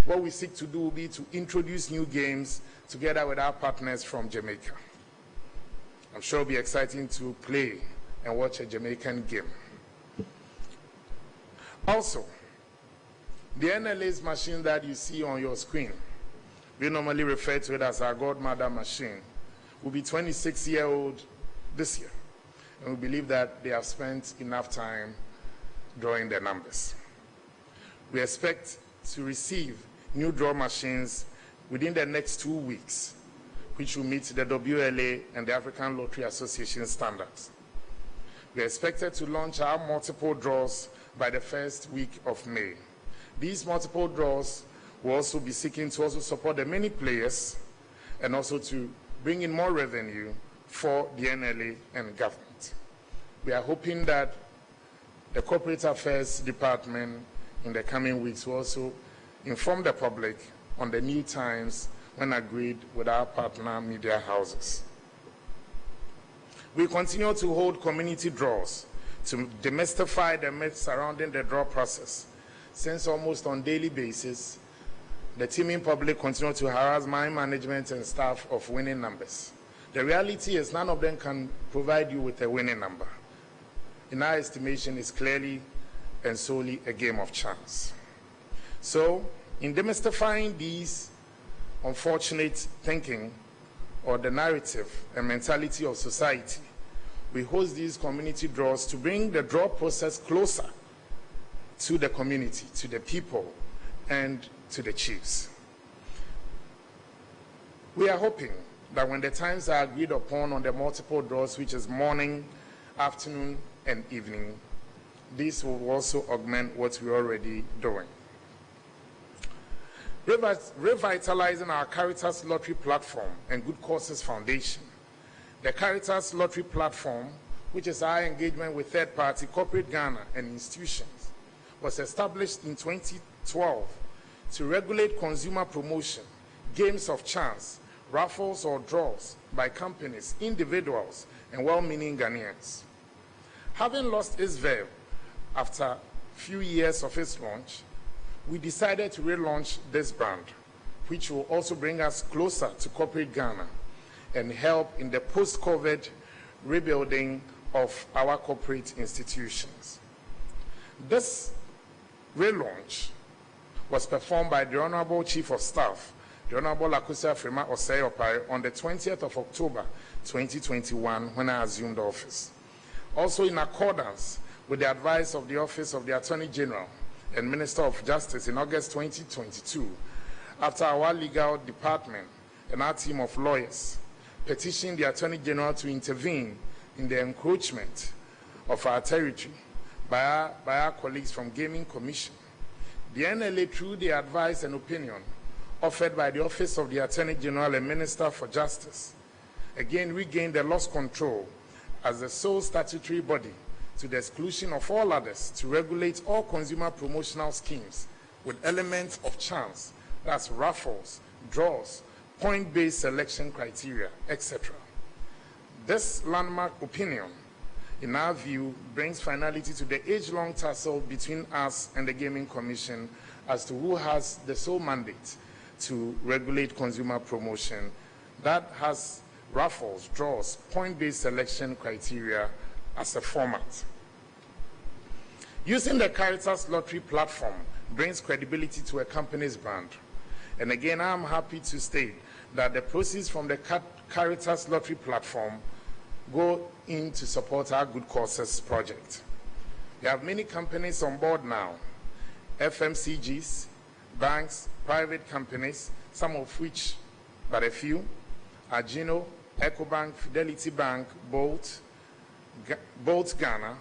what we seek to do will be to introduce new games together with our partners from Jamaica. I'm sure it'll be exciting to play and watch a Jamaican game. Also, the NLA's machine that you see on your screen, we normally refer to it as our godmother machine, will be 26-year-old this year. And we believe that they have spent enough time drawing their numbers. We expect to receive new draw machines within the next 2 weeks, which will meet the WLA and the African Lottery Association standards. We are expected to launch our multiple draws by the first week of May. These multiple draws will also be seeking to also support the many players and also to bring in more revenue for the NLA and government. We are hoping that the Corporate Affairs Department in the coming weeks will also inform the public on the new times when agreed with our partner media houses. We continue to hold community draws to demystify the myths surrounding the draw process, since almost on a daily basis, the teaming public continue to harass my management and staff of winning numbers. The reality is none of them can provide you with a winning number. In our estimation, it's clearly and solely a game of chance. So, in demystifying these unfortunate thinking or the narrative and mentality of society, we host these community draws to bring the draw process closer to the community, to the people, and to the chiefs. We are hoping that when the times are agreed upon on the multiple draws, which is morning, afternoon, and evening, this will also augment what we're already doing. Revitalizing our Caritas Lottery Platform and Good Causes Foundation. The Caritas Lottery Platform, which is our engagement with third-party corporate Ghana and institutions, was established in 2012 to regulate consumer promotion, games of chance, raffles or draws by companies, individuals, and well-meaning Ghanaians. Having lost its verve after a few years of its launch, we decided to relaunch this brand, which will also bring us closer to corporate Ghana and help in the post-COVID rebuilding of our corporate institutions. This relaunch was performed by the Honorable Chief of Staff, the Honorable Akufo-Addo Osei-Opare, on the 20th of October 2021 when I assumed office. Also in accordance with the advice of the Office of the Attorney General and Minister of Justice in August 2022, after our legal department and our team of lawyers petitioned the Attorney General to intervene in the encroachment of our territory by our colleagues from Gaming Commission, the NLA, through the advice and opinion offered by the Office of the Attorney General and Minister for Justice, again regained the lost control as the sole statutory body to the exclusion of all others to regulate all consumer promotional schemes with elements of chance, that's raffles, draws, point-based selection criteria, etc. This landmark opinion, in our view, brings finality to the age-long tussle between us and the Gaming Commission as to who has the sole mandate to regulate consumer promotion that has raffles, draws, point-based selection criteria as a format. Using the Caritas Lottery Platform brings credibility to a company's brand. And again, I'm happy to state that the proceeds from the Caritas Lottery Platform go in to support our Good Causes project. We have many companies on board now, FMCGs, banks, private companies, some of which, but a few, are Gino, EcoBank, Fidelity Bank, Bolt Ghana,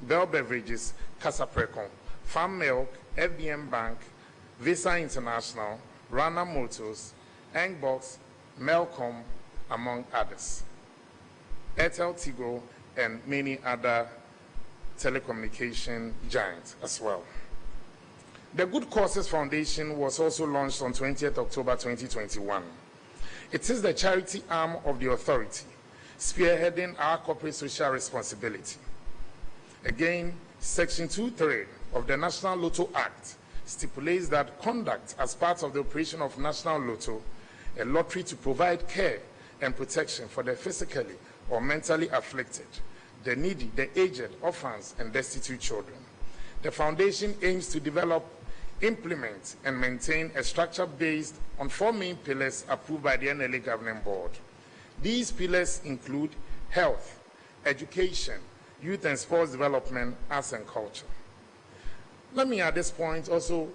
Bell Beverages, Casa Precon, Farm Milk, FBM Bank, Visa International, Rana Motors, Engbox, Melcom, among others. Airtel, Tigo, and many other telecommunication giants as well. The Good Causes Foundation was also launched on 20th October 2021. It is the charity arm of the authority, spearheading our corporate social responsibility. Again, Section 2(3) of the National Lotto Act stipulates that conduct as part of the operation of National Lotto, a lottery to provide care and protection for the physically or mentally afflicted, the needy, the aged, orphans, and destitute children. The foundation aims to develop, implement, and maintain a structure based on 4 main pillars approved by the NLA Governing Board. These pillars include health, education, youth and sports development, arts and culture. Let me at this point also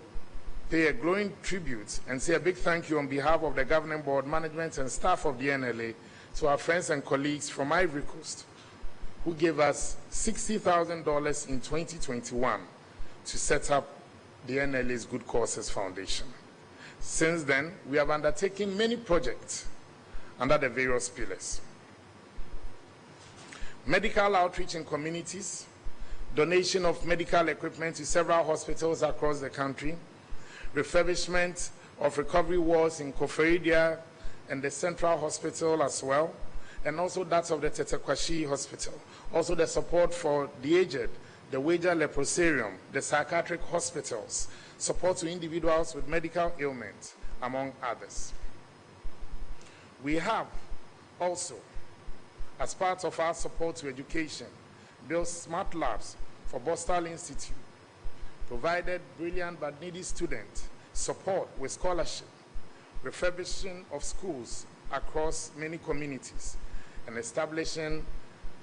pay a glowing tribute and say a big thank you on behalf of the Governing Board, management, and staff of the NLA to our friends and colleagues from Ivory Coast who gave us $60,000 in 2021 to set up the NLA's Good Causes Foundation. Since then, we have undertaken many projects under the various pillars. Medical outreach in communities, donation of medical equipment to several hospitals across the country, refurbishment of recovery wards in Koforidua and the Central Hospital as well, and also that of the Tetekwashi Hospital. Also the support for the aged, the Weja Leprosarium, the psychiatric hospitals, support to individuals with medical ailments, among others. We have also, as part of our support to education, built smart labs for Bostal Institute, provided brilliant but needy students support with scholarship, refurbishing of schools across many communities, and establishing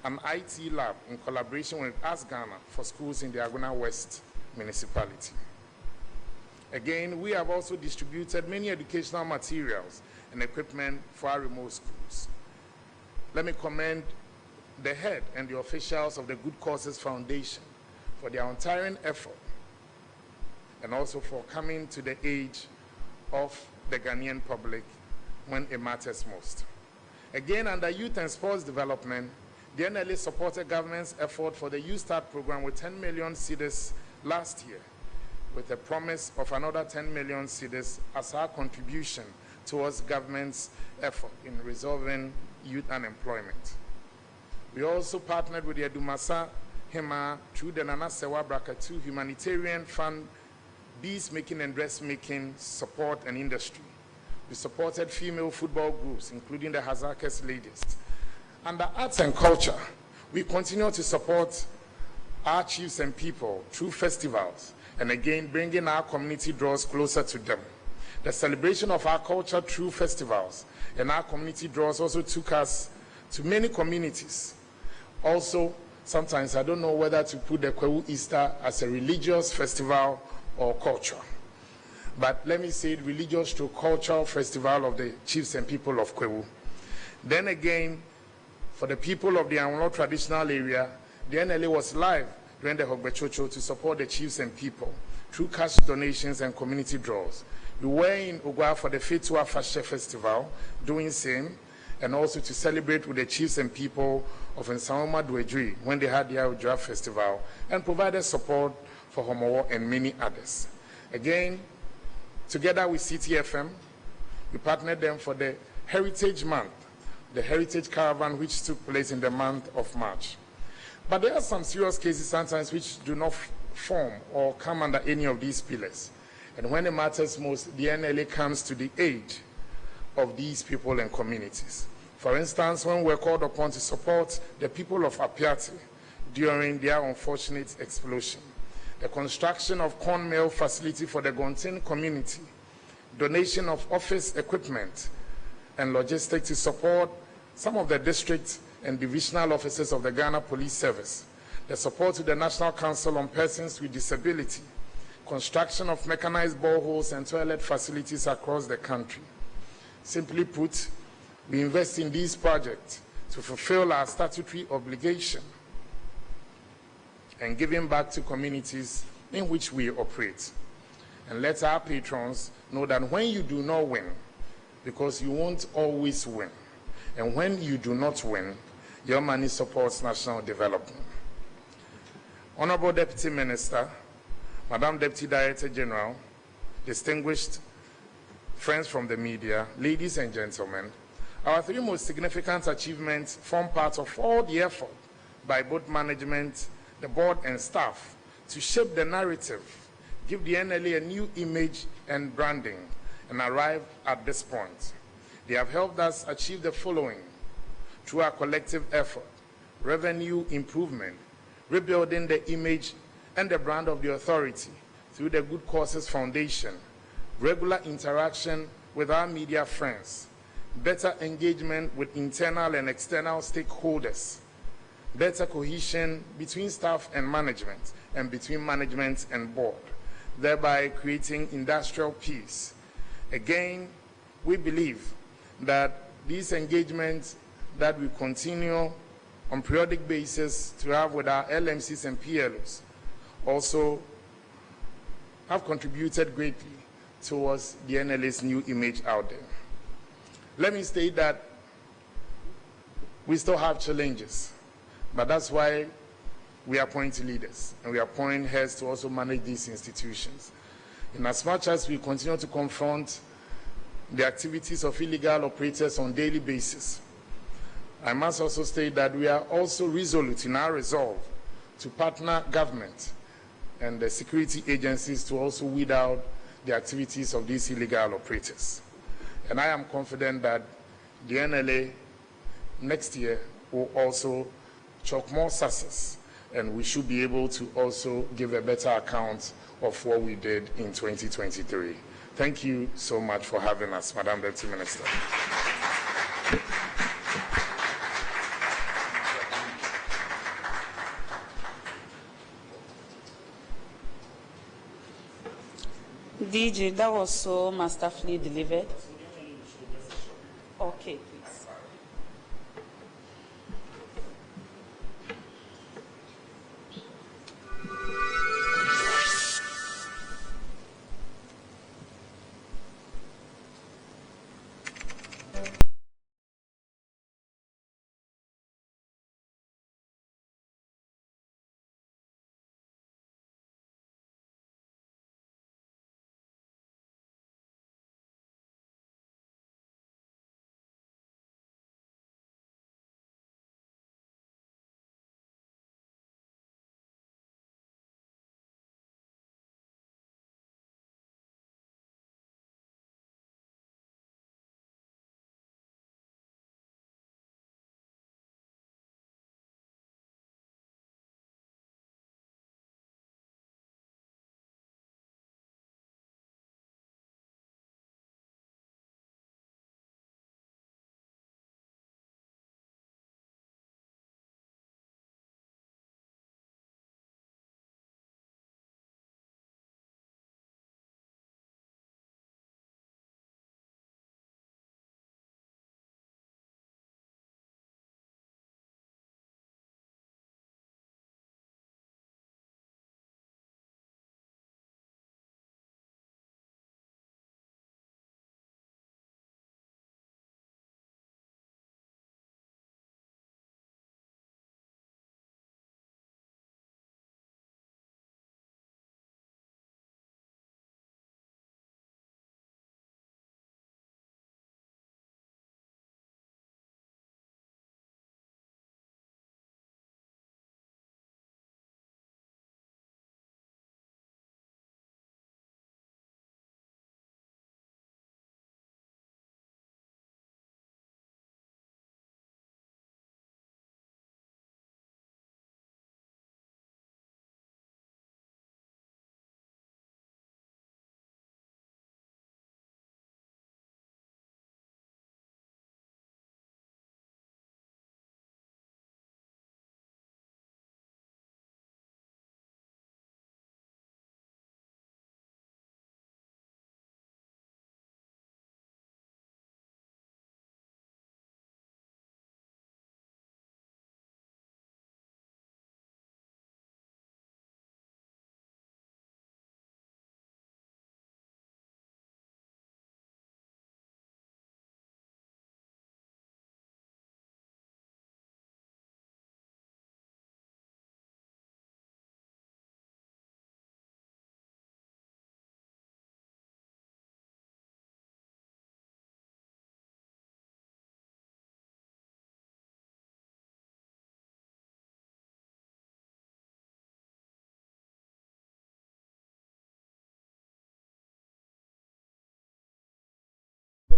an IT lab in collaboration with Ask Ghana for schools in the Aguna West municipality. Again, we have also distributed many educational materials and equipment for our remote schools. Let me commend the head and the officials of the Good Causes Foundation for their untiring effort and also for coming to the aid of the Ghanaian public when it matters most. Again, under youth and sports development, the NLA supported government's effort for the Youth Start program with 10 million cedis last year, with a promise of another 10 million cedis as our contribution towards government's effort in resolving youth unemployment. We also partnered with the Edumasa Hema through the Nana Sewa Braka 2 humanitarian fund, bees making and dressmaking support and industry. We supported female football groups, including the Hazakes Ladies. Under arts and culture, we continue to support our chiefs and people through festivals, and again, bringing our community draws closer to them. The celebration of our culture through festivals and our community draws also took us to many communities. Also, sometimes I don't know whether to put the Kwewu Easter as a religious festival or culture. But let me say religious to cultural festival of the chiefs and people of Kwewu. Then again, for the people of the Anwolo traditional area, the NLA was live during the Hogbechocho to support the chiefs and people through cash donations and community draws. We were in Ogwa for the Fetua Fashe Festival, doing same, and also to celebrate with the chiefs and people of Nsaoma Dwedri when they had their Ojra Festival, and provided support for Homowo and many others. Again, together with CTFM, we partnered them for the Heritage Month, the Heritage Caravan, which took place in the month of March. But there are some serious cases sometimes which do not form or come under any of these pillars. And when it matters most, the NLA comes to the aid of these people and communities. For instance, when we're called upon to support the people of APRIL3 during their unfortunate explosion, the construction of corn mill facility for the Gontin community, donation of office equipment and logistics to support some of the district and divisional offices of the Ghana Police Service, the support to the National Council on Persons with Disability, construction of mechanized boreholes and toilet facilities across the country. Simply put, we invest in these projects to fulfill our statutory obligation and giving back to communities in which we operate. And let our patrons know that when you do not win, because you won't always win, and when you do not win, your money supports national development. Honorable Deputy Minister, Madam Deputy Director General, distinguished friends from the media, ladies and gentlemen, our 3 most significant achievements form part of all the effort by both management, the board and staff to shape the narrative give the NLA a new image and branding, and arrive at this point. They have helped us achieve the following through our collective effort: revenue improvement, rebuilding the image and the brand of the authority through the Good Causes Foundation, regular interaction with our media friends, better engagement with internal and external stakeholders, better cohesion between staff and management and between management and board, thereby creating industrial peace. Again, we believe that these engagements that we continue on periodic basis to have with our LMCs and PLOs also have contributed greatly towards the NLA's new image out there. Let me state that we still have challenges, but that's why we appoint leaders and we appoint heads to also manage these institutions. In as much as we continue to confront the activities of illegal operators on a daily basis, I must also state that we are also resolute in our resolve to partner government and the security agencies to also weed out the activities of these illegal operators. And I am confident that the NLA next year will also chalk more success, and we should be able to also give a better account of what we did in 2023. Thank you so much for having us, Madam Deputy Minister. DG, that was so masterfully delivered. Okay, please.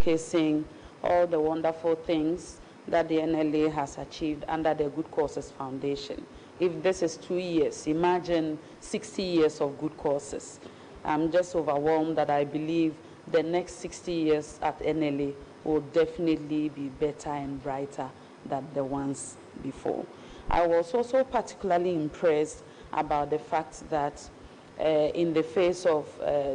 showcasing all the wonderful things that the NLA has achieved under the Good Causes Foundation. If this is 2 years, imagine 60 years of good causes. I'm just overwhelmed that I believe the next 60 years at NLA will definitely be better and brighter than the ones before. I was also particularly impressed about the fact that in the face of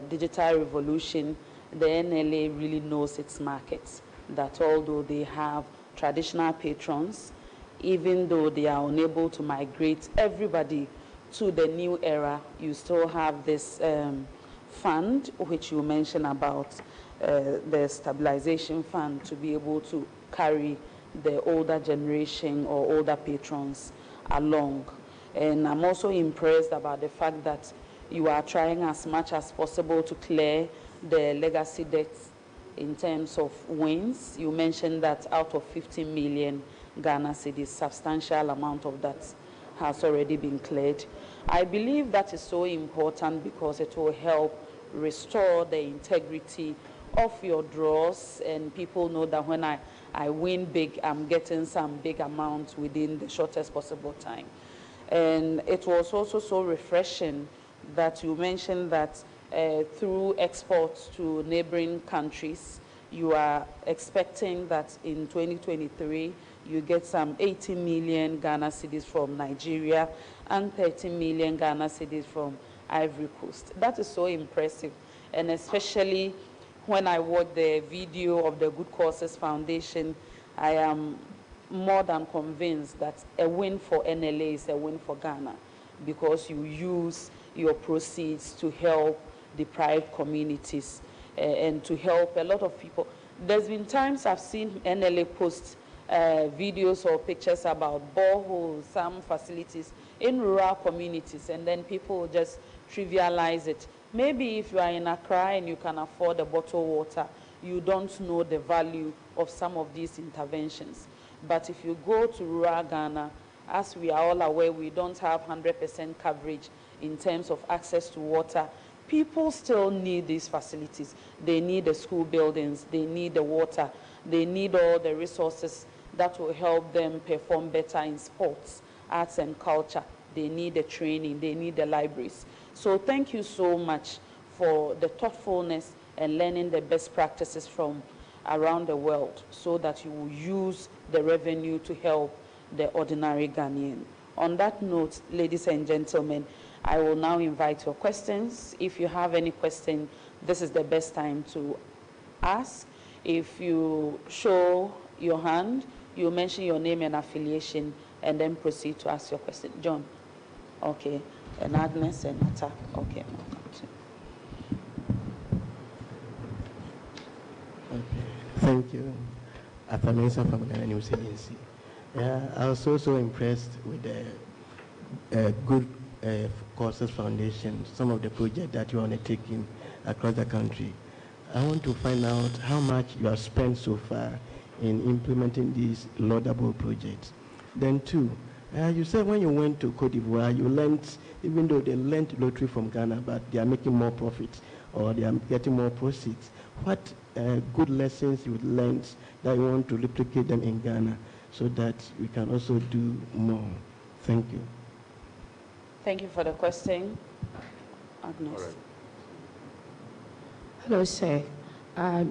digital revolution, the NLA really knows its markets, that although they have traditional patrons, even though they are unable to migrate everybody to the new era, you still have this fund, which you mentioned about the stabilization fund, to be able to carry the older generation or older patrons along. And I'm also impressed about the fact that you are trying as much as possible to clear the legacy debts in terms of wins. You mentioned that out of 50 million Ghana cedis, substantial amount of that has already been cleared. I believe that is so important because it will help restore the integrity of your draws, and people know that when I win big, I'm getting some big amount within the shortest possible time. And it was also so refreshing that you mentioned that through exports to neighboring countries, you are expecting that in 2023, you get some 80 million Ghana cedis from Nigeria and 30 million Ghana cedis from Ivory Coast. That is so impressive, and especially when I watch the video of the Good Causes Foundation, I am more than convinced that a win for NLA is a win for Ghana, because you use your proceeds to help deprived communities and to help a lot of people. There's been times I've seen NLA post videos or pictures about boreholes, some facilities in rural communities, and then people just trivialize it. Maybe if you are in Accra and you can afford a bottled water, you don't know the value of some of these interventions. But if you go to rural Ghana, as we are all aware, we don't have 100% coverage in terms of access to water. People still need these facilities. They need the school buildings, they need the water, they need all the resources that will help them perform better in sports, arts and culture. They need the training, they need the libraries. So thank you so much for the thoughtfulness and learning the best practices from around the world, so that you will use the revenue to help the ordinary Ghanaian. On that note, ladies and gentlemen, I will now invite your questions. If you have any question, this is the best time to ask. If you show your hand, you mention your name and affiliation, and then proceed to ask your question. John? Okay. And Agnes and Nata? Okay. Okay. Thank you. Afamesa from Ghana News Agency. Yeah, I was also impressed with the Good Causes Foundation, some of the projects that you are undertaking across the country. I want to find out how much you have spent so far in implementing these laudable projects. Then two, you said when you went to Cote d'Ivoire, you learned, even though they learned lottery from Ghana, but they are making more profits or they are getting more proceeds. What good lessons you learned that you want to replicate them in Ghana so that we can also do more? Thank you. Thank you for the question. Agnes. All right. Hello, sir.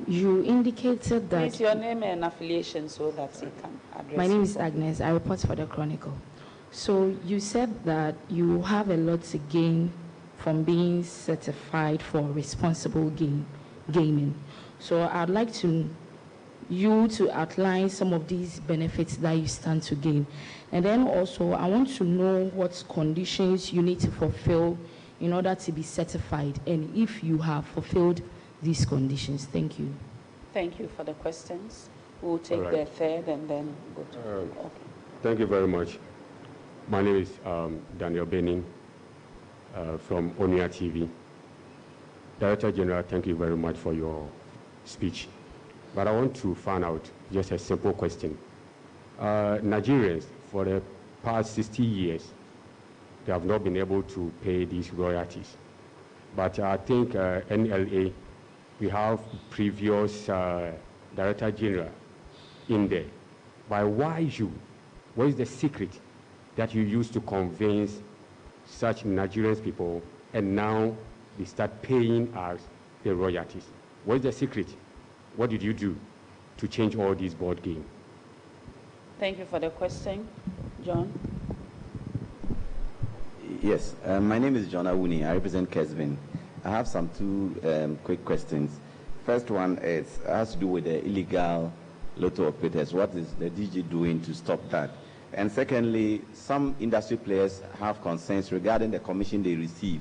You indicated that... Please, your name and affiliation so that you can address. My name is Agnes. I report for the Chronicle. So you said that you have a lot to gain from being certified for responsible gaming. So I'd like you to outline some of these benefits that you stand to gain. And then also, I want to know what conditions you need to fulfill in order to be certified, and if you have fulfilled these conditions. Thank you. Thank you for the questions. We'll take the third and then go to... okay. Thank you very much. My name is Daniel Benin from Onia TV. Director General, thank you very much for your speech. But I want to find out just a simple question. Nigerians, for the past 60 years, they have not been able to pay these royalties. But I think NLA, we have previous Director General in there. But why you? What is the secret that you use to convince such Nigerian people, and now they start paying us the royalties? What is the secret? What did you do to change all these board games? Thank you for the question. John? Yes, my name is John Awuni. I represent Kesvin. I have some two quick questions. First one has to do with the illegal lotto operators. What is the DG doing to stop that? And secondly, some industry players have concerns regarding the commission they receive.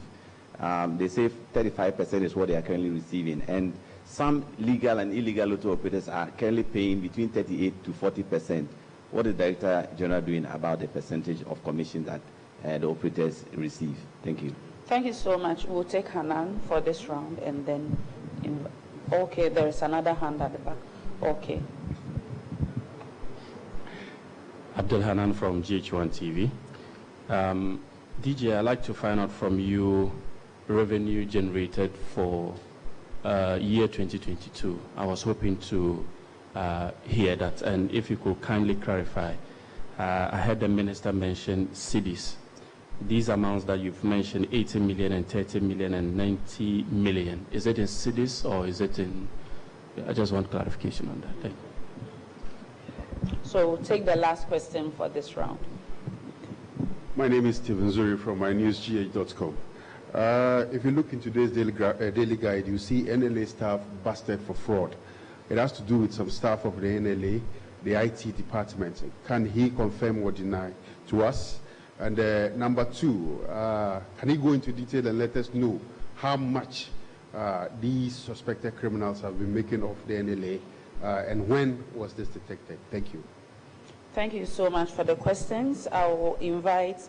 They say 35% is what they are currently receiving, and some legal and illegal lotto operators are currently paying between 38 to 40%. What is the Director General doing about the percentage of commission that the operators receive? Thank you. Thank you so much. We'll take Hanan for this round, and then, okay, there is another hand at the back. Okay. Abdul Hanan from GH1 TV. DJ, I'd like to find out from you revenue generated for year 2022. I was hoping to hear that, and if you could kindly clarify. I heard the minister mention cedis. These amounts that you've mentioned, 80 million and 30 million and 90 million, is it in cedis or is it in? I just want clarification on that. Thank you. So we'll take the last question for this round. My name is Stephen Zuri from mynewsgh.com. If you look in today's daily guide, you see NLA staff busted for fraud. It has to do with some staff of the NLA, the IT department. Can he confirm or deny to us? And number two, can he go into detail and let us know how much these suspected criminals have been making off the NLA, and when was this detected? Thank you. Thank you so much for the questions. I will invite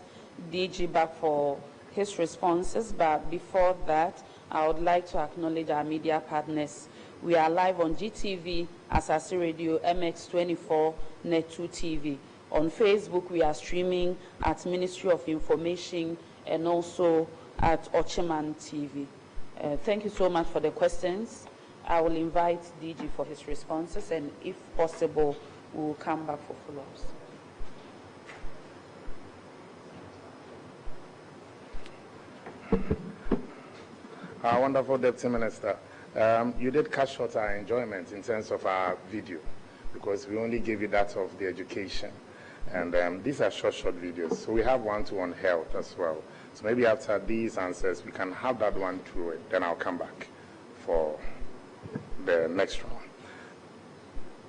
DG back for his responses, but before that, I would like to acknowledge our media partners. We are live on GTV, Asasi Radio, MX24, Net2 TV. On Facebook, we are streaming at Ministry of Information and also at Ocheman TV. Thank you so much for the questions. I will invite DG for his responses, and if possible, we will come back for follow-ups. Our wonderful Deputy Minister, you did cut short our enjoyment in terms of our video, because we only gave you that of the education. And these are short videos. So we have one on health as well. So maybe after these answers, we can have that one through it. Then I'll come back for the next round.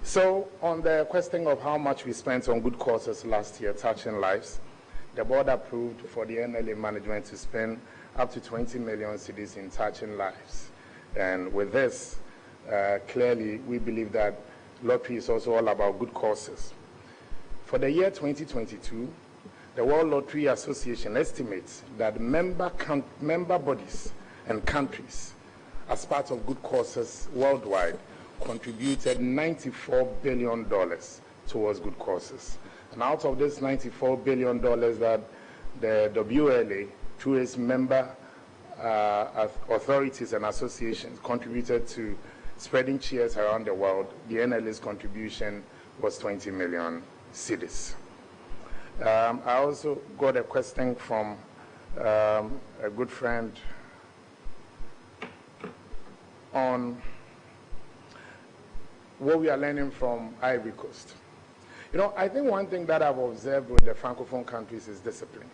So on the question of how much we spent on good causes last year, touching lives, the board approved for the NLA management to spend up to 20 million cedis in touching lives. And with this, clearly, we believe that lottery is also all about good causes. For the year 2022, the World Lottery Association estimates that member bodies and countries, as part of good causes worldwide, contributed $94 billion towards good causes. And out of this $94 billion that the WLA, through its member authorities and associations, contributed to spreading cheers around the world, the NLA's contribution was 20 million cedis. I also got a question from a good friend on what we are learning from Ivory Coast. You know, I think one thing that I've observed with the Francophone countries is discipline.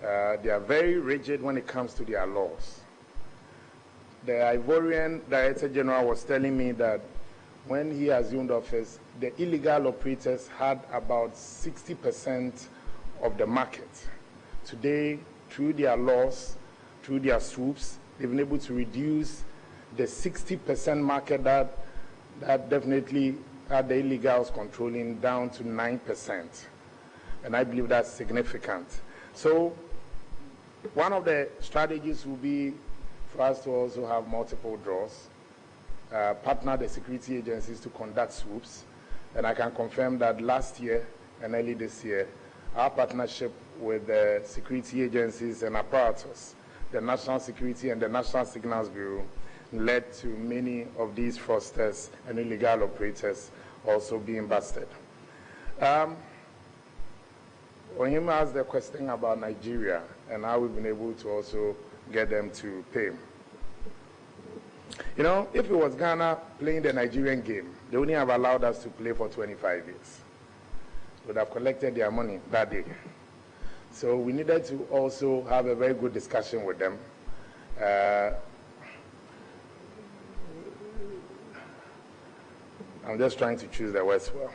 They are very rigid when it comes to their laws. The Ivorian Director General was telling me that when he assumed office, the illegal operators had about 60% of the market. Today, through their laws, through their swoops, they've been able to reduce the 60% market that definitely had the illegals controlling down to 9%. And I believe that's significant. So one of the strategies will be for us to also have multiple draws, partner the security agencies to conduct swoops. And I can confirm that last year and early this year, our partnership with the security agencies and apparatus, the National Security and the National Signals Bureau, led to many of these fraudsters and illegal operators also being busted. Ohima asked the question about Nigeria and how we've been able to also get them to pay. You know, if it was Ghana playing the Nigerian game, they wouldn't have allowed us to play for 25 years. They would have collected their money that day. So we needed to also have a very good discussion with them. I'm just trying to choose the words well.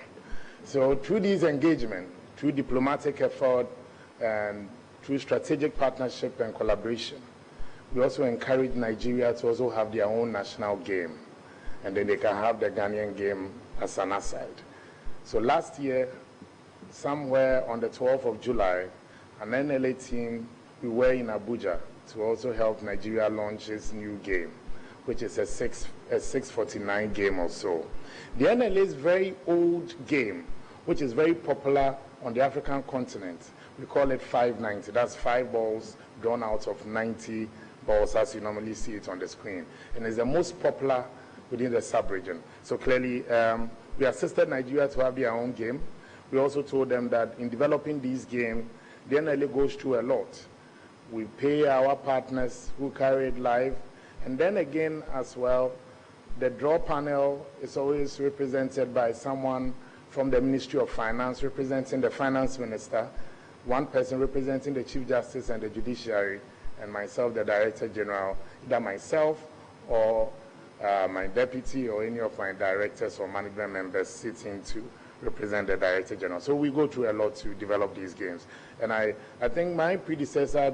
So through these engagement, through diplomatic effort, and through strategic partnership and collaboration, we also encourage Nigeria to also have their own national game, and then they can have the Ghanaian game as an aside. So last year, somewhere on the 12th of July, an NLA team, we were in Abuja to also help Nigeria launch its new game, which is a 649 game or so. The NLA's very old game, which is very popular on the African continent, we call it 590. That's 5 balls drawn out of 90 balls as you normally see it on the screen. And it's the most popular within the sub-region. So clearly, we assisted Nigeria to have their own game. We also told them that in developing these games, the NLA goes through a lot. We pay our partners who carry it live. And then again as well, the draw panel is always represented by someone from the Ministry of Finance, representing the Finance Minister, one person representing the Chief Justice and the Judiciary, and myself, the Director General, either myself or my deputy or any of my directors or management members sitting to represent the Director General. So we go through a lot to develop these games. And I think my predecessor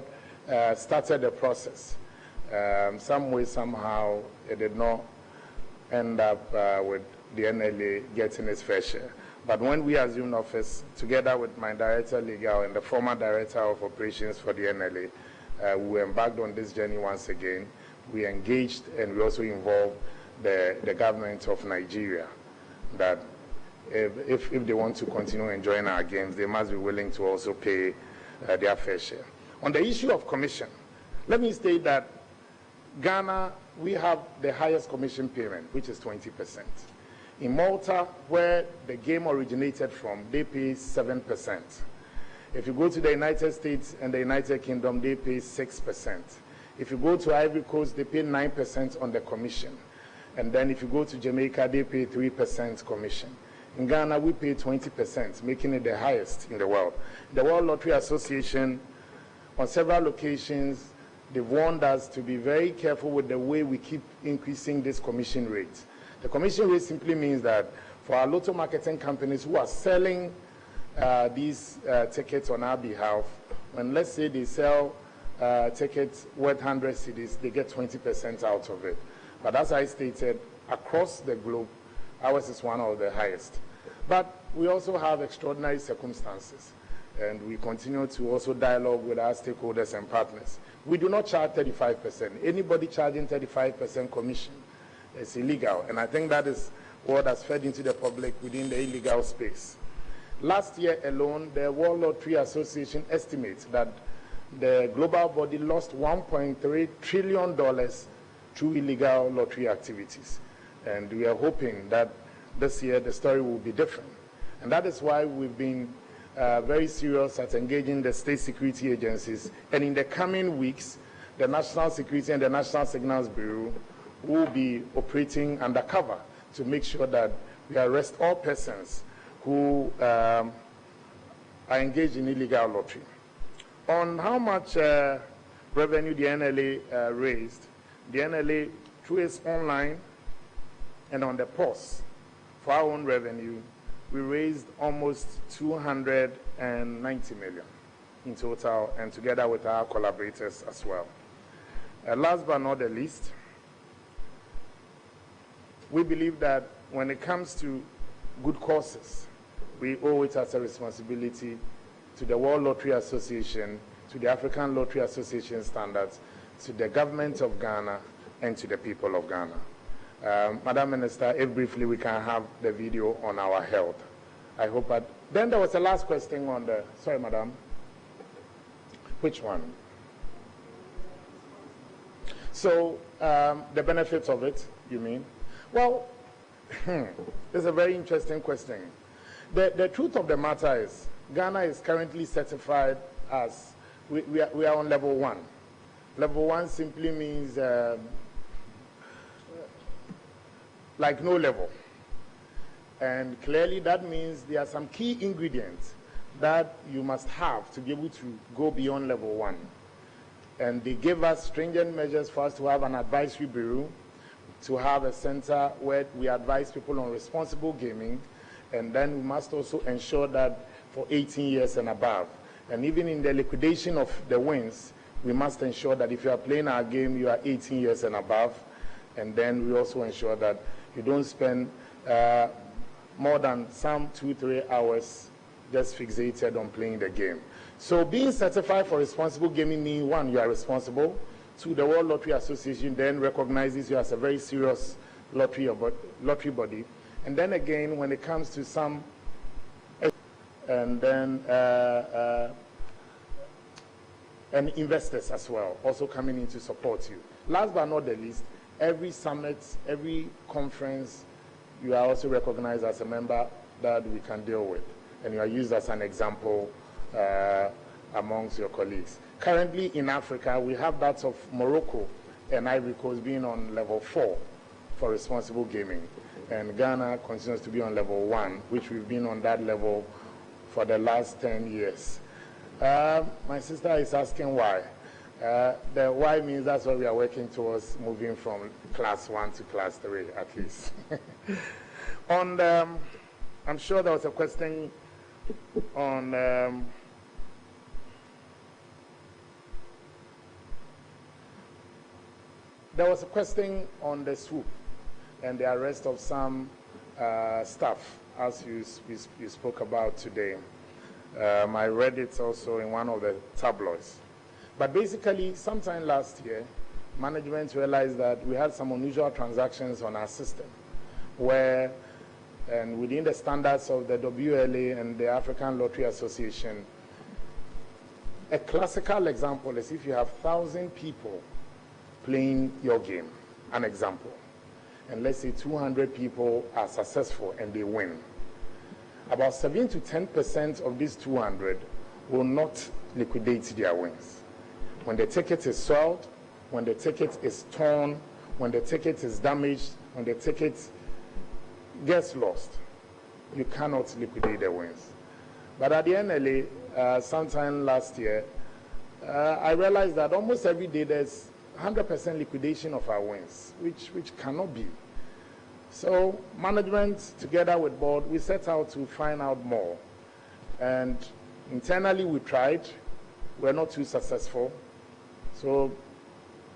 started the process. Some way, somehow, it did not end up with the NLA getting its fair share. But when we assumed office, together with my Director Legal and the former Director of Operations for the NLA, we embarked on this journey once again. We engaged and we also involved the government of Nigeria that if they want to continue enjoying our games, they must be willing to also pay their fair share. On the issue of commission, let me state that Ghana, we have the highest commission payment, which is 20%. In Malta, where the game originated from, they pay 7%. If you go to the United States and the United Kingdom, they pay 6%. If you go to Ivory Coast, they pay 9% on the commission. And then if you go to Jamaica, they pay 3% commission. In Ghana, we pay 20%, making it the highest in the world. The World Lottery Association, on several occasions, they've warned us to be very careful with the way we keep increasing this commission rate. The commission rate simply means that for our lotto marketing companies who are selling these tickets on our behalf, when let's say they sell tickets worth 100 cedis, they get 20% out of it. But as I stated, across the globe, ours is one of the highest. But we also have extraordinary circumstances, and we continue to also dialogue with our stakeholders and partners. We do not charge 35%. Anybody charging 35% commission is illegal, and I think that is what has fed into the public within the illegal space. Last year alone, the World Lottery Association estimates that the global body lost $1.3 trillion through illegal lottery activities. And we are hoping that this year the story will be different. And that is why we've been very serious at engaging the state security agencies. And in the coming weeks, the National Security and the National Signals Bureau will be operating undercover to make sure that we arrest all persons who are engaged in illegal lottery. On how much revenue the NLA raised, the NLA, through its online and on the POS, for our own revenue, we raised almost 290 million in total, and together with our collaborators as well. Last but not the least, we believe that when it comes to good causes, we owe it as a responsibility to the World Lottery Association, to the African Lottery Association standards, to the government of Ghana, and to the people of Ghana. Madam Minister, if briefly we can have the video on our health. I hope that. Then there was a last question on the, sorry, Madam. Which one? So the benefits of it, you mean? Well, it's a very interesting question. The truth of the matter is, Ghana is currently certified as, we are on level 1. Level 1 simply means like no level. And clearly that means there are some key ingredients that you must have to be able to go beyond level 1. And they gave us stringent measures for us to have an advisory bureau, to have a center where we advise people on responsible gaming, and then we must also ensure that for 18 years and above. And even in the liquidation of the wins, we must ensure that if you are playing our game, you are 18 years and above. And then we also ensure that you don't spend more than some 2-3 hours just fixated on playing the game. So being certified for responsible gaming means, 1, you are responsible. 2, the World Lottery Association then recognizes you as a very serious lottery body. And then again, when it comes to some, and then and investors as well, also coming in to support you. Last but not the least, every summit, every conference, you are also recognized as a member that we can deal with. And you are used as an example amongst your colleagues. Currently in Africa, we have that of Morocco and Ivory Coast being on level 4 for responsible gaming. And Ghana continues to be on level 1, which we've been on that level for the last 10 years. My sister is asking why. The why means that's what we are working towards, moving from class 1 to class 3 at least. On I'm sure there was a question on there was a question on the swoop and the arrest of some staff, as you spoke about today. I read it also in one of the tabloids. But basically, sometime last year, management realized that we had some unusual transactions on our system where, and within the standards of the WLA and the African Lottery Association, a classical example is if you have 1,000 people playing your game, an example, and let's say 200 people are successful and they win. About 7 to 10% of these 200 will not liquidate their wins. When the ticket is sold, when the ticket is torn, when the ticket is damaged, when the ticket gets lost, you cannot liquidate the wins. But at the NLA, sometime last year, I realized that almost every day there's 100% liquidation of our wins, which cannot be. So management, together with board, we set out to find out more. And internally we tried. We're not too successful. So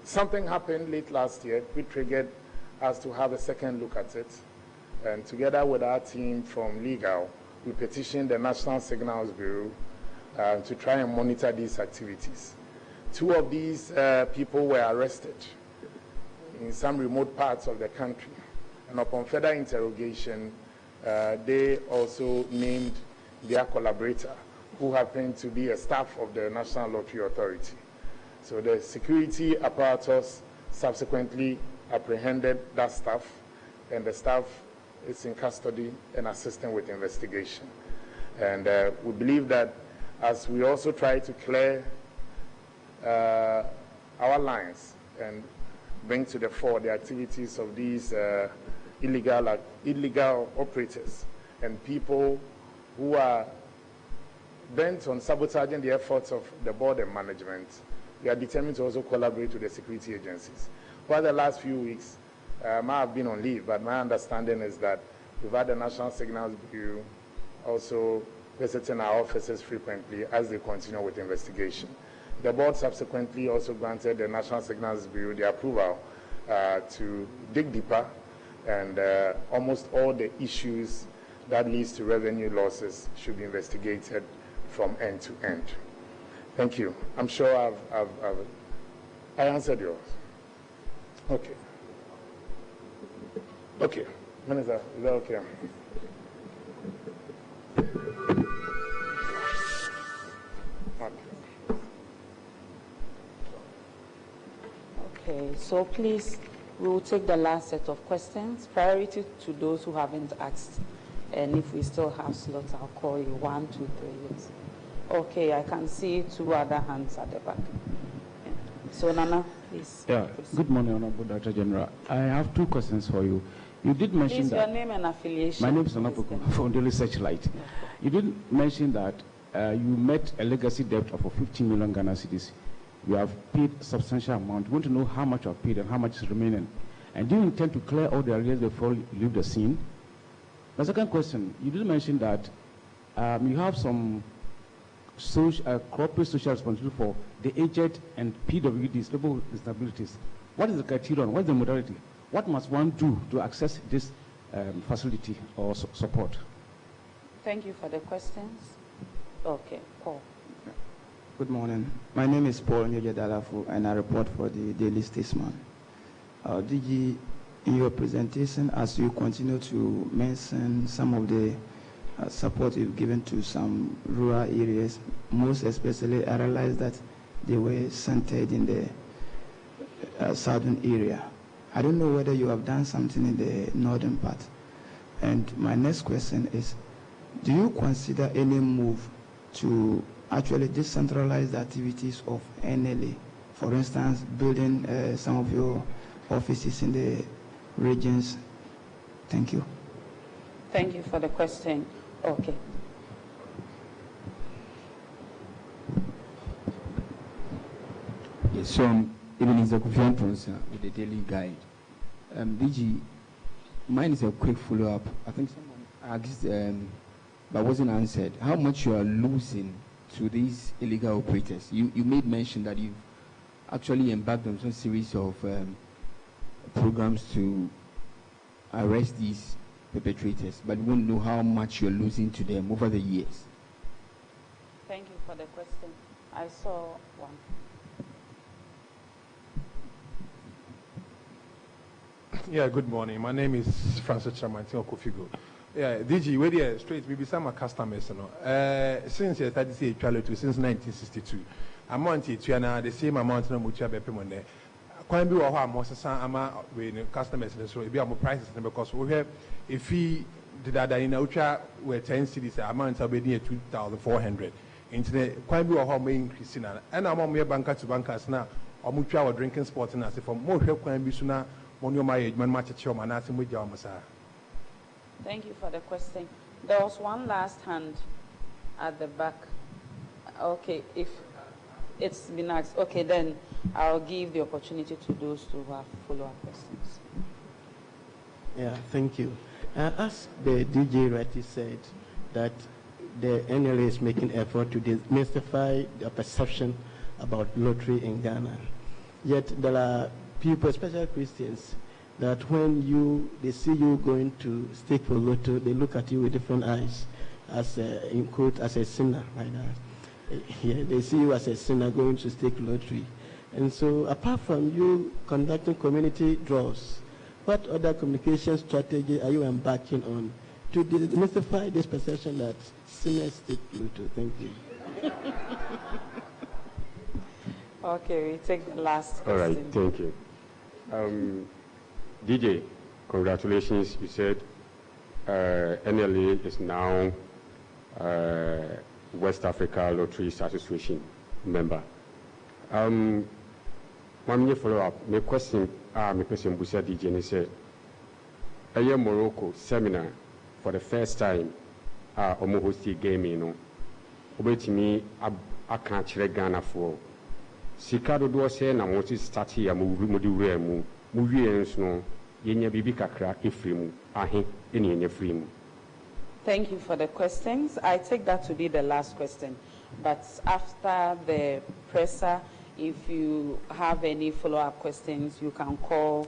something happened late last year, which triggered us to have a second look at it. And together with our team from legal, we petitioned the National Signals Bureau to try and monitor these activities. 2 of these people were arrested in some remote parts of the country. And upon further interrogation, they also named their collaborator, who happened to be a staff of the National Lottery Authority. So the security apparatus subsequently apprehended that staff, and the staff is in custody and assisting with investigation. And we believe that as we also try to clear our lines and bring to the fore the activities of these illegal operators and people who are bent on sabotaging the efforts of the board and management, we are determined to also collaborate with the security agencies. For the last few weeks, I have been on leave, but my understanding is that we've had the National Signals Bureau also visiting our offices frequently as they continue with the investigation. The board subsequently also granted the National Signals Bureau the approval to dig deeper, and almost all the issues that leads to revenue losses should be investigated from end to end. Thank you. I'm sure I answered yours. Okay. Okay. Minister, is that okay? Okay, So please, we will take the last set of questions. Priority to those who haven't asked. And if we still have slots, I'll call you 1, 2, 3. Yes. Okay, I can see 2 other hands at the back. Yeah. So Nana, please. Yeah. Proceed. Good morning, Honorable Director General. I have 2 questions for you. You did mention please, that. your name and affiliation. My name is Agyapong from Daily Searchlight. Okay. You did mention that you met a legacy debt of 15 million Ghana cedis. You have paid a substantial amount. We want to know how much you have paid and how much is remaining. And do you intend to clear all the arrears before you leave the scene? The second question, you did mention that you have some corporate social responsibility for the aged and PWDs, people with disabilities. What is the criterion? What is the modality? What must one do to access this facility or support? Thank you for the questions. Okay, Paul. Good morning. My name is Paul Nyedalafu, and I report for the Daily Statesman. DG, in your presentation, as you continue to mention some of the support you've given to some rural areas, most especially I realized that they were centered in the southern area. I don't know whether you have done something in the northern part. And my next question is, do you consider any move to actually decentralize the activities of NLA? For instance, building some of your offices in the regions. Thank you. Thank you for the question. Okay. Yes, so Ebenezer Kofi with the Daily Guide. DG, mine is a quick follow-up. I think someone asked, but wasn't answered, how much you are losing to these illegal operators. You made mention that you've actually embarked on some series of programs to arrest these perpetrators, but we won't know how much you're losing to them over the years. Thank you for the question. I saw one. Yeah, good morning. My name is Francis Chamantin Okofigo. Yeah, DG, where they straight, we be some customers, you know. Since you started to see since 1962, amount to now the same amount no much be payment. Quite be or more ama with customers, so it be our prices because we have if he did that in Ultra where 10 cities amount of 2,400. Into the quite be or may increase in and I'm on banker to bankers now, or mutual or drinking sports and as if for more help can be sooner, money my age, man, match at your man, asking with your massa. Thank you for the question. There was one last hand at the back. Okay, if it's been asked, okay, then I'll give the opportunity to those who have follow-up questions. Yeah, thank you. As the DJ rightly said, that the NLA is making effort to demystify the perception about lottery in Ghana. Yet there are people, especially Christians, that when they see you going to stake for lotto, they look at you with different eyes, as in quote, as a sinner, like that. Yeah, they see you as a sinner going to stake lottery. And so apart from you conducting community draws, what other communication strategy are you embarking on to demystify this perception that sinners stake lotto? Thank you. Okay, we take the last question. All right, thank you. DJ, congratulations. You said NLA is now West Africa Lotteries Association member. One minute follow-up. My question Busa DJ, and he said, a year Morocco seminar for the first time, Omo hosted gaming, no. Obetimi I can't check Ghana for. Sika do say na mo start here mo di wura mu wie nso yenya bibi kakra efrimu ahe ene yenya frimu. Thank you for the questions. I take that to be the last question. But after the presser, if you have any follow-up questions, you can call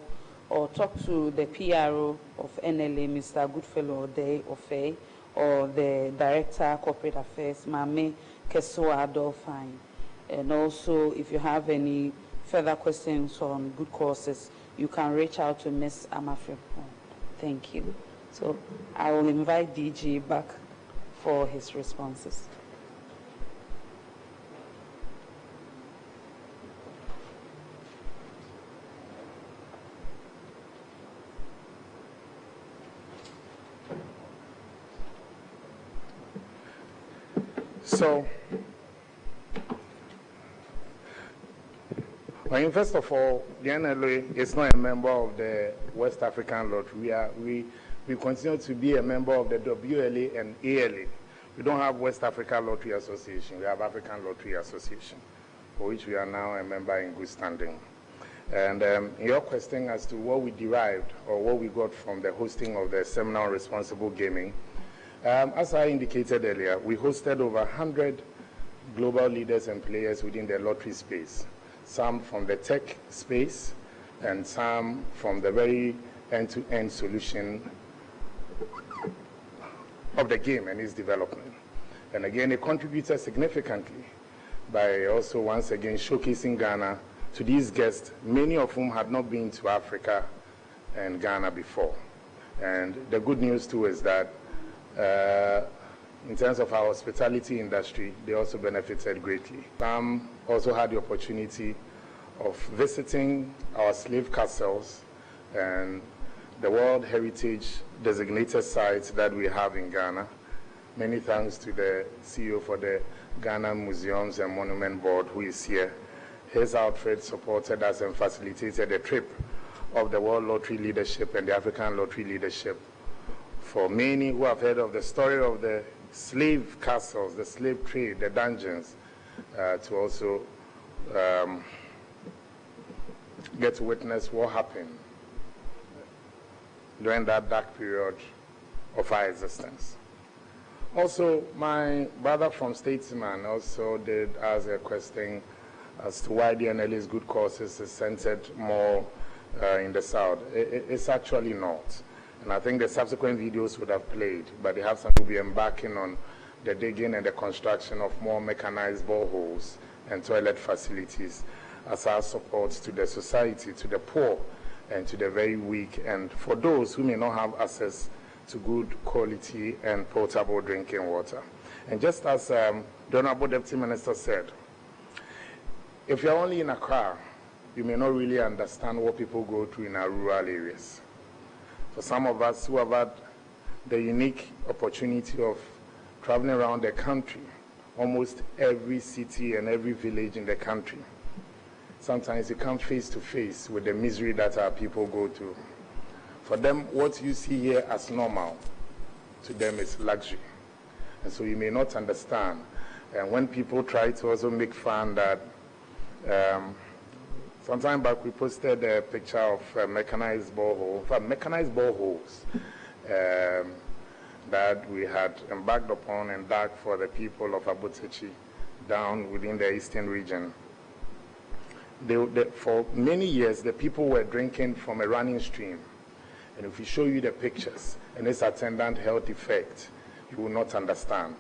or talk to the PRO of NLA, Mr. Goodfellow Ofe, or the Director Corporate Affairs, Mame Akufo-Addo Fine. And also, if you have any further questions on good courses, you can reach out to Ms. Amafre. Thank you. So I will invite DG back for his responses. So, first of all, the NLA is not a member of the West African Lottery. We continue to be a member of the WLA and ALA. We don't have West Africa Lottery Association. We have African Lottery Association, for which we are now a member in good standing. And your question as to what we derived or what we got from the hosting of the Seminar on Responsible Gaming, as I indicated earlier, we hosted over 100 global leaders and players within the lottery space, some from the tech space and some from the very end-to-end solution of the game and its development. And again, it contributed significantly by also once again showcasing Ghana to these guests, many of whom had not been to Africa and Ghana before. And the good news too is that in terms of our hospitality industry, they also benefited greatly. Some also had the opportunity of visiting our slave castles and the World Heritage designated sites that we have in Ghana. Many thanks to the CEO for the Ghana Museums and Monument Board, who is here. His outfit supported us and facilitated the trip of the World Lottery leadership and the African Lottery leadership. For many who have heard of the story of the slave castles, the slave trade, the dungeons, to also get to witness what happened during that dark period of our existence. Also, my brother from Statesman also did ask a question as to why the NLA's good causes is centered more in the South. It's actually not. And I think the subsequent videos would have played, but they have some to be embarking on the digging and the construction of more mechanized boreholes and toilet facilities as our support to the society, to the poor, and to the very weak, and for those who may not have access to good quality and potable drinking water. And just as the Honorable Deputy Minister said, if you're only in Accra, you may not really understand what people go through in our rural areas. For some of us who have had the unique opportunity of traveling around the country, almost every city and every village in the country, sometimes you come face to face with the misery that our people go through. For them, what you see here as normal, to them is luxury. And so you may not understand. And when people try to also make fun that, some time back we posted a picture of mechanized boreholes that we had embarked upon and dug for the people of Abutechi down within the eastern region. For many years, the people were drinking from a running stream. And if we show you the pictures and its attendant health effect, you will not understand.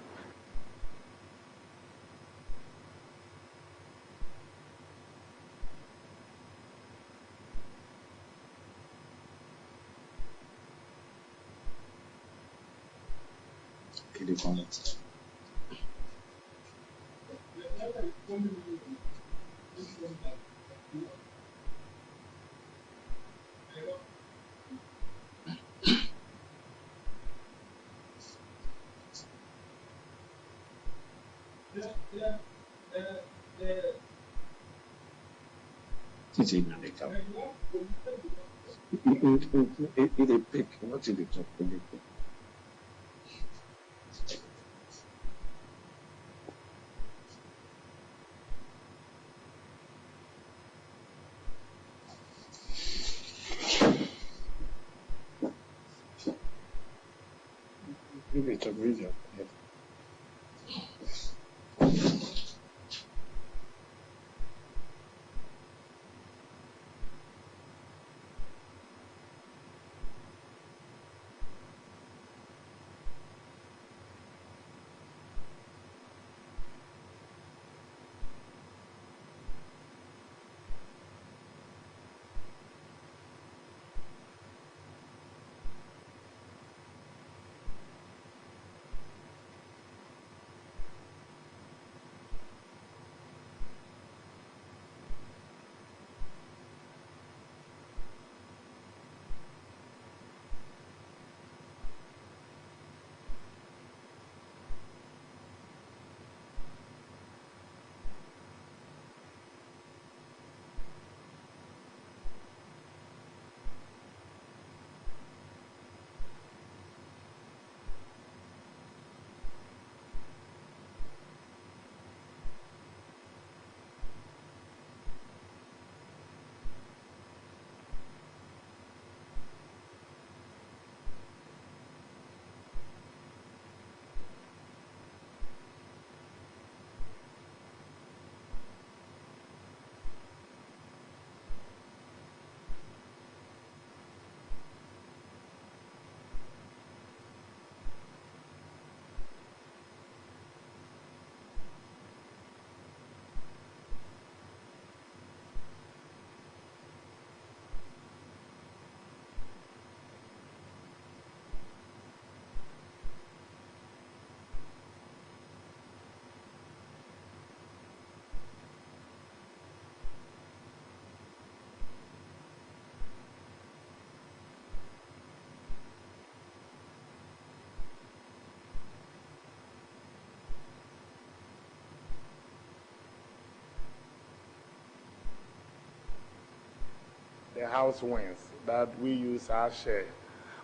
the house wins, that we use our share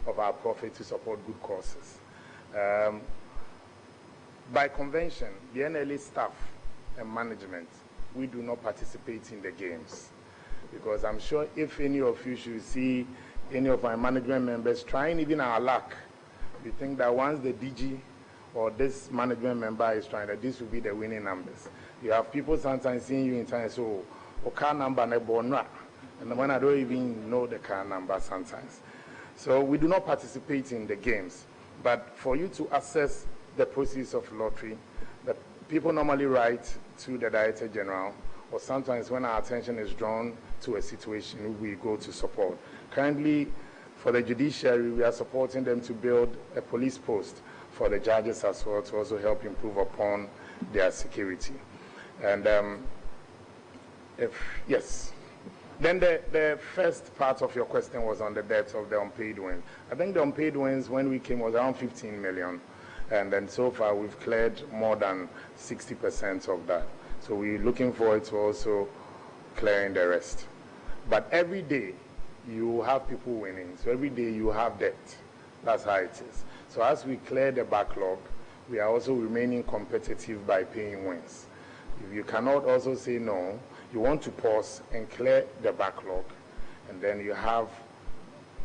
of our profit to support good causes. By convention, the NLA staff and management, we do not participate in the games. Because I'm sure if any of you should see any of my management members trying even our luck, we think that once the DG or this management member is trying, that this will be the winning numbers. You have people sometimes seeing you in time and say, oh, car number, and when I don't even know the car number sometimes. So we do not participate in the games. But for you to assess the proceeds of lottery, the people normally write to the Director General, or sometimes when our attention is drawn to a situation, we go to support. Currently, for the judiciary, we are supporting them to build a police post for the judges as well, to also help improve upon their security. And yes. Then the first part of your question was on the debt of the unpaid wins. I think the unpaid wins when we came was around 15 million. And then so far we've cleared more than 60% of that. So we're looking forward to also clearing the rest. But every day you have people winning. So every day you have debt. That's how it is. So as we clear the backlog, we are also remaining competitive by paying wins. If you cannot also say no, you want to pause and clear the backlog, and then you have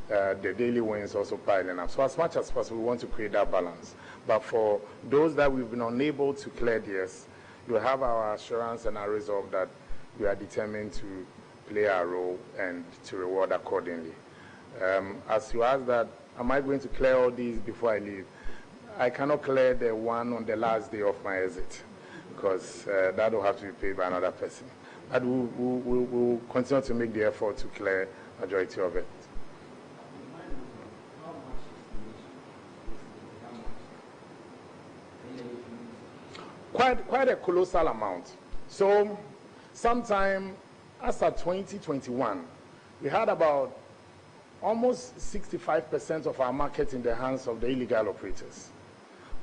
the daily wins also piling up. So as much as possible, we want to create that balance. But for those that we've been unable to clear this, you have our assurance and our resolve that we are determined to play our role and to reward accordingly. As you ask that, am I going to clear all these before I leave? I cannot clear the one on the last day of my exit, because that will have to be paid by another person. But we'll continue to make the effort to clear majority of it. Quite a colossal amount. So sometime after 2021, we had about almost 65% of our market in the hands of the illegal operators.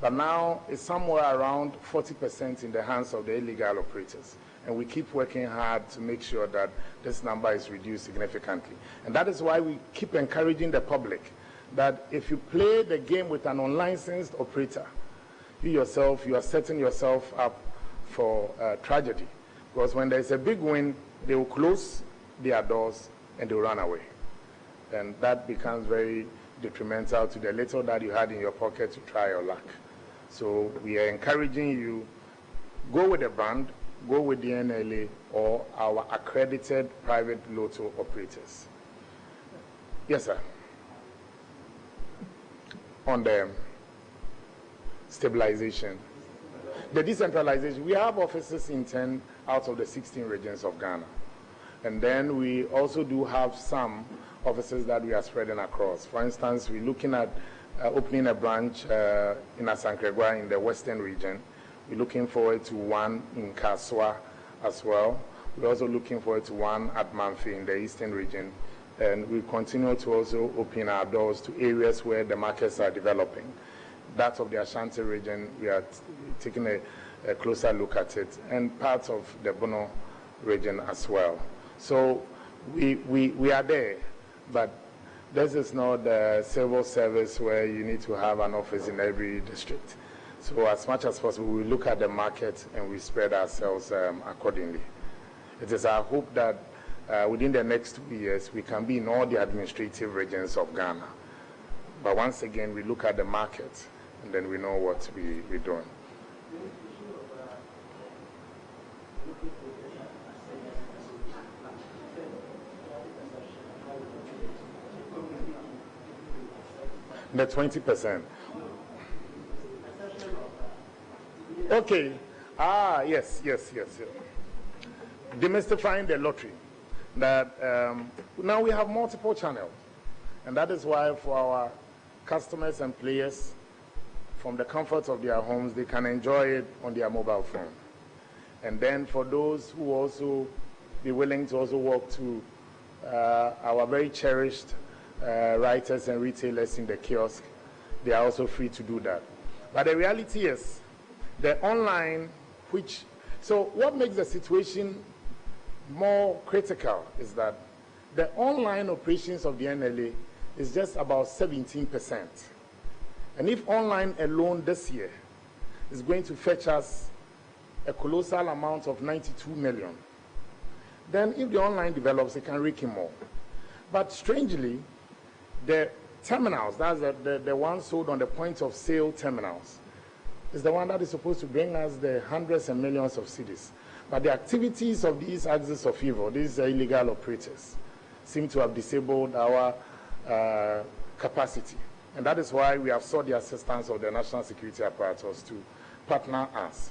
But now it's somewhere around 40% in the hands of the illegal operators. And we keep working hard to make sure that this number is reduced significantly. And that is why we keep encouraging the public that if you play the game with an unlicensed operator, you yourself, you are setting yourself up for tragedy. Because when there's a big win, they will close their doors and they will run away. And that becomes very detrimental to the little that you had in your pocket to try your luck. So we are encouraging you, go with the brand, go with the NLA or our accredited private lotto operators. Yes, sir. On the stabilization. The decentralization, we have offices in 10 out of the 16 regions of Ghana. And then we also do have some offices that we are spreading across. For instance, we're looking at opening a branch in Asankregwa in the western region. We're looking forward to one in Kaswa as well. We're also looking forward to one at Manfi in the eastern region. And we continue to also open our doors to areas where the markets are developing. That of the Ashanti region, we are taking a closer look at it, and parts of the Bono region as well. So we are there, but this is not the civil service where you need to have an office in every district. So as much as possible, we look at the market and we spread ourselves accordingly. It is our hope that within the next 2 years, we can be in all the administrative regions of Ghana. But once again, we look at the market, and then we know what we're doing. The 20%. Okay. Yes. Demystifying the lottery. That now we have multiple channels, and that is why for our customers and players, from the comfort of their homes, they can enjoy it on their mobile phone. And then for those who also be willing to also walk to our very cherished writers and retailers in the kiosk, they are also free to do that. But the reality is, the online, so what makes the situation more critical is that The online operations of the NLA is just about 17%. And if online alone this year is going to fetch us a colossal amount of 92 million, then if the online develops, it can rake in more. But strangely, the terminals, that's the one sold on the point of sale terminals, is the one that is supposed to bring us the hundreds and millions of cedis. But the activities of these axes of evil, these illegal operators, seem to have disabled our capacity. And that is why we have sought the assistance of the national security apparatus to partner us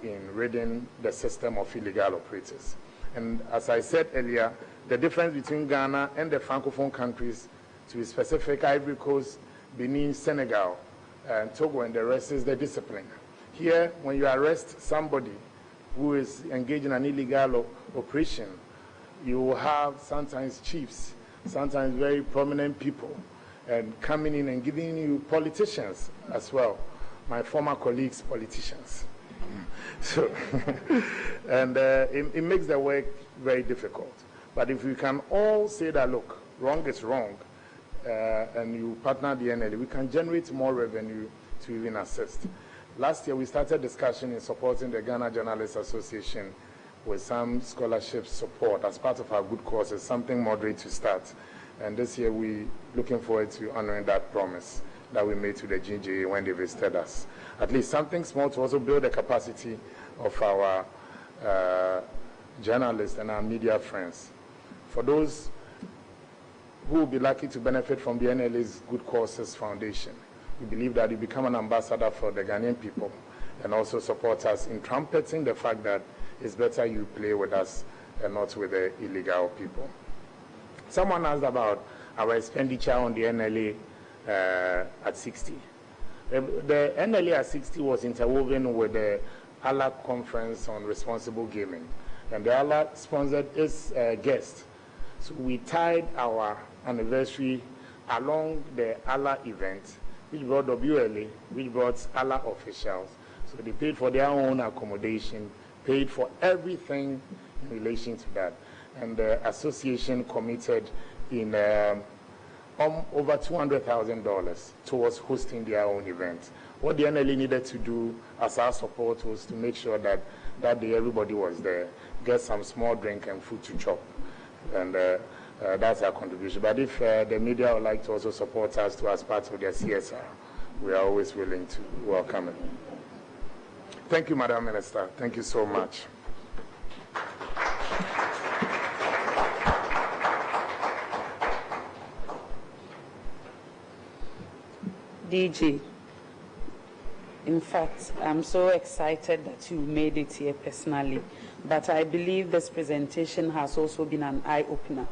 in ridding the system of illegal operators. And as I said earlier, the difference between Ghana and the Francophone countries, to be specific, Ivory Coast, Benin, Senegal, and Togo, and the rest is the discipline. Here, when you arrest somebody who is engaged in an illegal operation, you will have sometimes chiefs, sometimes very prominent people, and coming in and giving you politicians as well. My former colleagues, politicians. So, and it makes the work very difficult. But if we can all say that, look, wrong is wrong, and you partner the NLA, we can generate more revenue to even assist. Last year, we started discussion in supporting the Ghana Journalists Association with some scholarship support as part of our good causes, something moderate to start. And this year, we're looking forward to honoring that promise that we made to the GJA when they visited us. At least something small to also build the capacity of our journalists and our media friends. For those who will be lucky to benefit from the NLA's Good Causes Foundation, we believe that you become an ambassador for the Ghanaian people and also support us in trumpeting the fact that it's better you play with us and not with the illegal people. Someone asked about our expenditure on the NLA at 60. The NLA at 60 was interwoven with the ALA Conference on Responsible Gaming, and the ALA sponsored its guest. So we tied our anniversary along the ALA event, which brought WLA, which brought ALA officials. So they paid for their own accommodation, paid for everything in relation to that. And the association committed in over $200,000 towards hosting their own event. What the NLA needed to do as our support was to make sure that that day everybody was there, get some small drink and food to chop. And that's our contribution. But if the media would like to also support us too as part of their CSR, we are always willing to welcome it. Thank you, Madam Minister. Thank you so much. DG, in fact, I'm so excited that you made it here personally, but I believe this presentation has also been an eye-opener.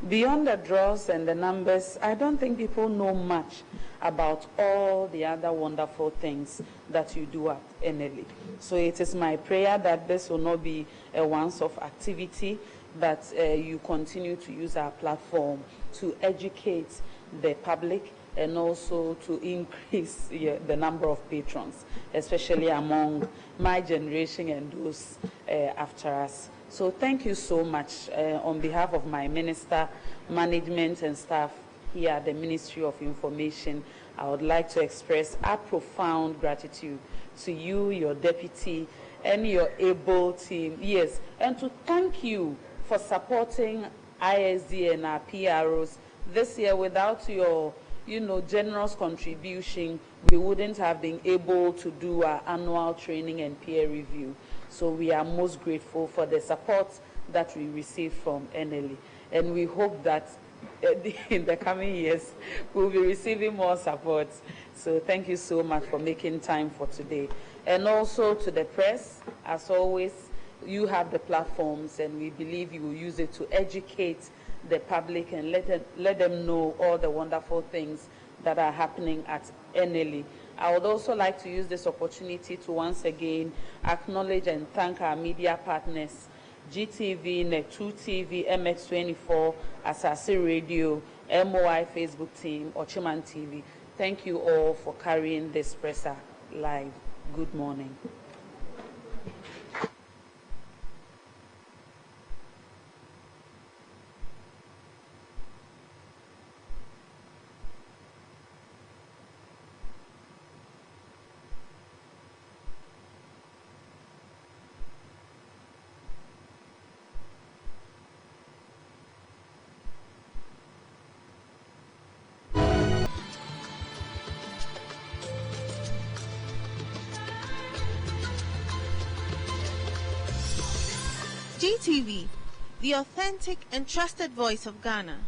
Beyond the draws and the numbers, I don't think people know much about all the other wonderful things that you do at NLA. So it is my prayer that this will not be a once-off activity, but you continue to use our platform to educate the public and also to increase the number of patrons, especially among my generation and those after us. So thank you so much. On behalf of my minister, management and staff here at the Ministry of Information, I would like to express our profound gratitude to you, your deputy, and your able team. Yes, and to thank you for supporting ISD and our PROs this year. Without your generous contribution, we wouldn't have been able to do our annual training and peer review. So we are most grateful for the support that we receive from NLA. And we hope that in the coming years, we'll be receiving more support. So thank you so much for making time for today. And also to the press, as always, you have the platforms, and we believe you will use it to educate the public and let them know all the wonderful things that are happening at NLA. I would also like to use this opportunity to once again acknowledge and thank our media partners, GTV, Net2 TV, MX24, Asase Radio, MOI Facebook team, Ochiman TV. Thank you all for carrying this presser live. Good morning. GTV, the authentic and trusted voice of Ghana.